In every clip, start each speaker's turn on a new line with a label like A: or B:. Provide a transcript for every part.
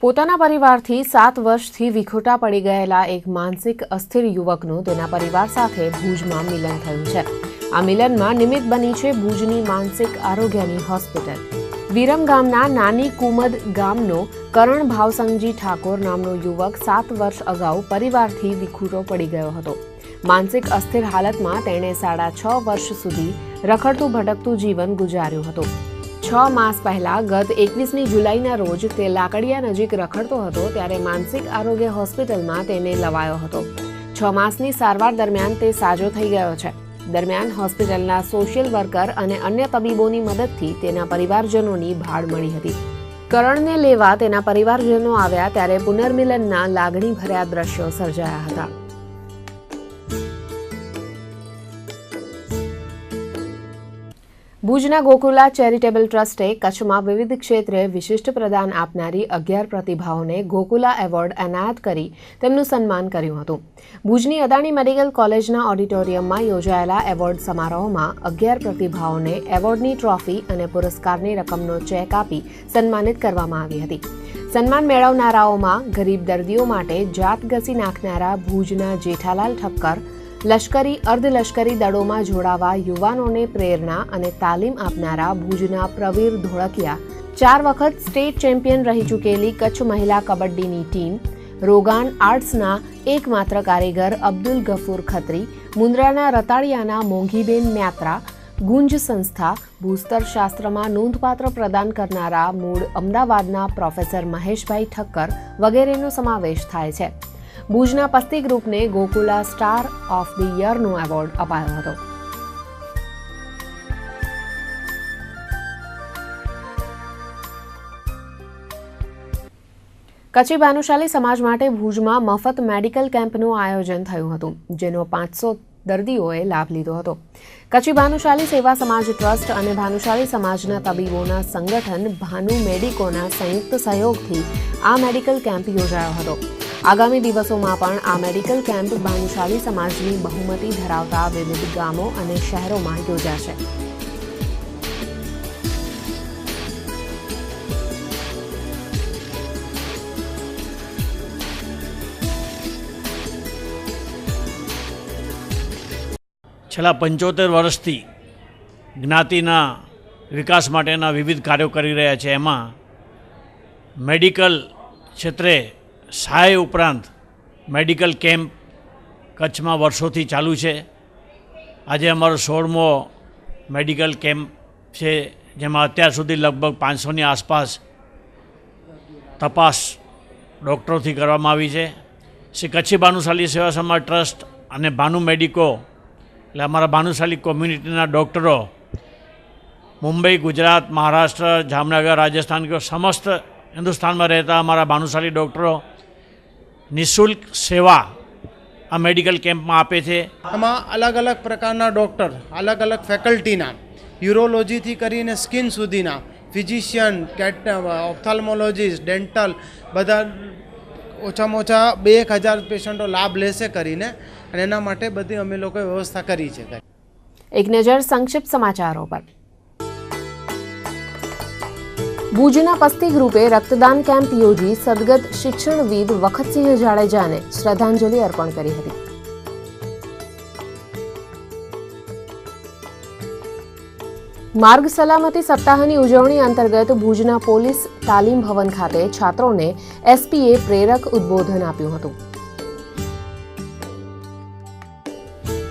A: પોતાના પરિવારથી 7 વર્ષથી વિખૂટા પડી ગયેલા એક માનસિક અસ્થિર યુવકનું તેના પરિવાર સાથે ભુજમાં મિલન થયું છે। આ મિલનમાં નિમિત્ત બની છે ભુજની માનસિક આરોગ્યની હોસ્પિટલ। વિરમ ગામના નાની કુમદ ગામનો કરણ ભાવસંગજી ઠાકોર નામનો યુવક 7 વર્ષ અગાઉ પરિવારથી વિખૂટો પડી ગયો હતો। માનસિક અસ્થિર હાલતમાં તેણે 6.5 વર્ષ સુધી રખડતું ભટકતું જીવન ગુજાર્યું હતું। 6 માસ પહેલા ગત 21મી જુલાઈના રોજ તે લાકડિયા નજીક રખડતો હતો ત્યારે માનસિક આરોગ્ય હોસ્પિટલમાં તેને લવાયો હતો। 6 માસની સારવાર દરમિયાન તે સાજો થઈ ગયો છે। દરમિયાન હોસ્પિટલના સોશિયલ વર્કર અને અન્ય તબીબોની મદદથી તેના પરિવારજનોની ભાળ મળી હતી। કરણને લેવા તેના પરિવારજનો આવ્યા ત્યારે પુનર્મિલનના લાગણીભર્યા દ્રશ્યો સર્જાયા હતા। ભુજના ગોકુલા ચેરિટેબલ ટ્રસ્ટે કચ્છમાં વિવિધ ક્ષેત્રે વિશિષ્ટ પ્રદાન આપનારી 11 પ્રતિભાઓને ગોકુલા એવોર્ડ એનાયત કરી તેમનું સન્માન કર્યું હતું। ભુજની અદાણી મેડિકલ કોલેજના ઓડિટોરિયમમાં યોજાયેલા એવોર્ડ સમારોહમાં 11 પ્રતિભાઓને એવોર્ડની ટ્રોફી અને પુરસ્કારની રકમનો ચેક આપી સન્માનિત કરવામાં આવી હતી। સન્માન મેળવનારાઓમાં ગરીબ દર્દીઓ માટે જાત ઘસી નાખનારા ભુજના જેઠાલાલ ઠક્કર, લશ્કરી અર્ધલશ્કરી દળોમાં જોડાવા યુવાનોને પ્રેરણા અને તાલીમ આપનારા ભુજના પ્રવીર ધોળકિયા, 4 વખત સ્ટેટ ચેમ્પિયન રહી ચૂકેલી કચ્છ મહિલા કબડ્ડીની ટીમ, રોગાન આર્ટ્સના એકમાત્ર કારીગર અબ્દુલ ગફૂર ખત્રી, મુન્દ્રાના રતાળિયાના મોંઘીબેન મ્યાત્રા, ગુંજ સંસ્થા, ભૂસ્તરશાસ્ત્રમાં નોંધપાત્ર પ્રદાન કરનારા મૂળ અમદાવાદના પ્રોફેસર મહેશભાઈ ઠક્કર વગેરેનો સમાવેશ થાય છે। ભુજના પસ્તી ગ્રુપને ગોકુલા સ્ટાર ઓફ ધ યરનો એવોર્ડ અપાયો હતો। કચ્છી ભાનુશાલી સમાજ માટે ભુજમાં મફત મેડિકલ કેમ્પનું આયોજન થયું હતું, જેનો 500 દર્દીઓએ લાભ લીધો હતો। કચ્છી ભાનુશાલી સેવા સમાજ ટ્રસ્ટ અને ભાનુશાલી સમાજના તબીબોના સંગઠન ભાનુ મેડિકોના સંયુક્ત સહયોગથી આ મેડિકલ કેમ્પ યોજાયો હતો। આગામી દિવસોમાં પણ આ મેડિકલ કેમ્પ ભાનુશાલી સમાજની બહુમતી ધરાવતા વિવિધ ગામો અને શહેરોમાં યોજાશે।
B: છેલ્લા 75 વર્ષથી જ્ઞાતિના વિકાસ માટેના વિવિધ કાર્યો કરી રહ્યા છે। એમાં મેડિકલ ક્ષેત્રે સહાય ઉપરાંત મેડિકલ કેમ્પ કચ્છમાં વર્ષોથી ચાલુ છે। આજે અમારો 16મો મેડિકલ કેમ્પ છે, જેમાં અત્યાર સુધી લગભગ 500ની આસપાસ તપાસ ડૉક્ટરોથી કરવામાં આવી છે। શ્રી કચ્છી ભાનુશાલી સેવા સમાજ ટ્રસ્ટ અને ભાનુ મેડિકો એટલે અમારા ભાનુશાલી કોમ્યુનિટીના ડૉક્ટરો મુંબઈ, ગુજરાત, મહારાષ્ટ્ર, જામનગર, રાજસ્થાન કે સમસ્ત હિન્દુસ્તાનમાં રહેતા અમારા ભાનુશાલી ડૉક્ટરો નિઃશુલ્ક સેવા આ મેડિકલ કેમ્પમાં આપે છે।
C: આમાં અલગ અલગ પ્રકારના ડૉક્ટર, અલગ અલગ ફેકલ્ટીના, યુરોલોજીથી કરીને સ્કિન સુધીના, ફિઝિશિયન, ઓપ્થાલ્મોલોજીસ્ટ, ડેન્ટલ, બધા ઓછામાં ઓછા 2,000 પેશન્ટો લાભ લેશે કરીને, અને એના માટે બધી અમે લોકોએ વ્યવસ્થા કરી છે।
A: એક નજર સંક્ષિપ્ત સમાચારો પર। ભુજના પસ્તી ગ્રુપે રક્તદાન કેમ્પ યોજી સદગત શિક્ષણવિદ વખતસિંહ જાડેજાને શ્રદ્ધાંજલિ અર્પણ કરી હતી। માર્ગ સલામતી સપ્તાહની ઉજવણી અંતર્ગત ભુજના પોલીસ તાલીમ ભવન ખાતે છાત્રોને એસપીએ પ્રેરક ઉદ્બોધન આપ્યું હતું।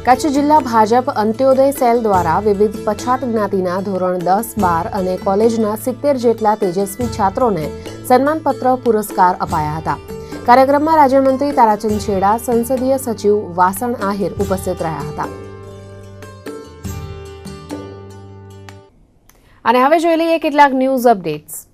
A: કચ્છ જિલ્લા ભાજપ અંત્યોદય સેલ દ્વારા વિવિધ પછાત જ્ઞાતિના ધોરણ 10, 12 અને કોલેજના 70 જેટલા તેજસ્વી છાત્રોને સન્માનપત્ર પુરસ્કાર અપાયા હતા। કાર્યક્રમમાં રાજ્યમંત્રી તારાચંદ છેડા, સંસદીય સચિવ વાસણ આહિર ઉપસ્થિત રહ્યા હતા। અને હવે જોઈ લઈએ કેટલાક ન્યૂઝ અપડેટ્સ।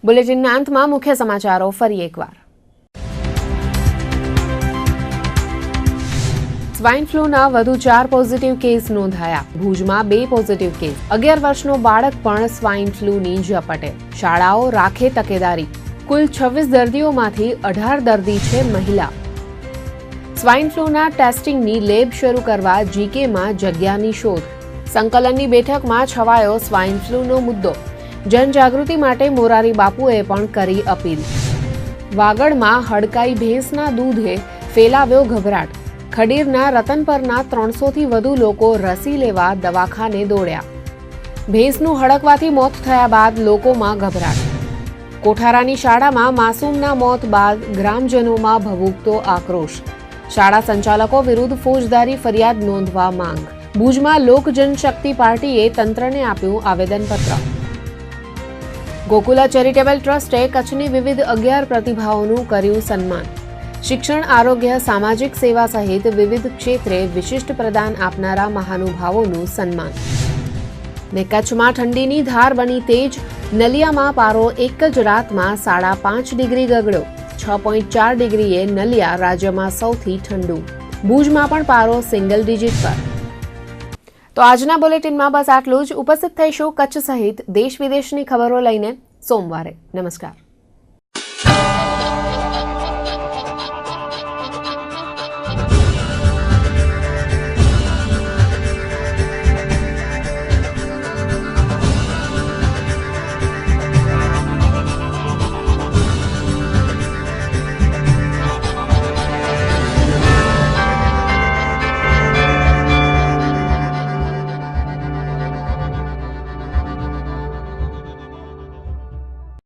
A: બુલેટિનના અંતમાં મુખ્ય સમાચારો ફરી એકવાર. સ્વાઇન ફ્લૂના વધુ 4 પોઝિટિવ કેસ નોંધાયા. ભુજમાં 2 પોઝિટિવ કેસ. 11 વર્ષનો બાળક પણ સ્વાઇન ફ્લૂની ઝપટે. શાળાઓ રાખે તકેદારી. કુલ 26 દર્દીઓમાંથી 18 દર્દી છે મહિલા. સ્વાઇન ફ્લૂના ટેસ્ટિંગની લેબ શરૂ કરવા જીકેમાં જગ્યાની શોધ. સંકલનની બેઠકમાં છવાયો સ્વાઇન ફ્લૂનો મુદ્દો. જનજાગૃતિ માટે મોરારી બાપુએ પણ કરી અપીલ. વાગડમાં હડકાઈ ભેંસના દૂધે ફેલાવ્યો ગભરાટ. ખડીરના રતનપરના 300થી વધુ લોકો રસી લેવા દવાખાને દોડ્યા. ભેંસનું હડકવાથી મોત થયા બાદ લોકોમાં ગભરાટ. કોઠારાની શાળામાં માસૂમના મોત બાદ ગ્રામજનોમાં ભભૂકતો આક્રોશ. શાળા સંચાલકો વિરુદ્ધ ફોજદારી ફરિયાદ નોંધવા માંગ. ભુજમાં લોક જનશક્તિ પાર્ટીએ તંત્રને આપ્યું આવેદનપત્ર. ગોકુલા ચેરિટેબલ ટ્રસ્ટે કચ્છની વિવિધ 11 પ્રતિભાઓનું કર્યું સન્માન. શિક્ષણ, આરોગ્ય, સામાજિક સેવા સહિત વિવિધ ક્ષેત્રે વિશિષ્ટ પ્રદાન આપનારા મહાનુભાવોનું સન્માન. ને કચ્છમાં ઠંડીની ધાર બની તેજ. નલિયામાં પારો એક જ રાતમાં 5.5 ડિગ્રી ગગડ્યો. 6.4 ડિગ્રીએ નલિયા રાજ્યમાં સૌથી ઠંડુ. ભુજમાં પણ પારો સિંગલ ડિજિટ પર. તો આજના બુલેટિનમાં બસ આટલું જ. ઉપસ્થિત થઈશું કચ્છ સહિત દેશ વિદેશની ખબરો લઈને સોમવારે. નમસ્કાર.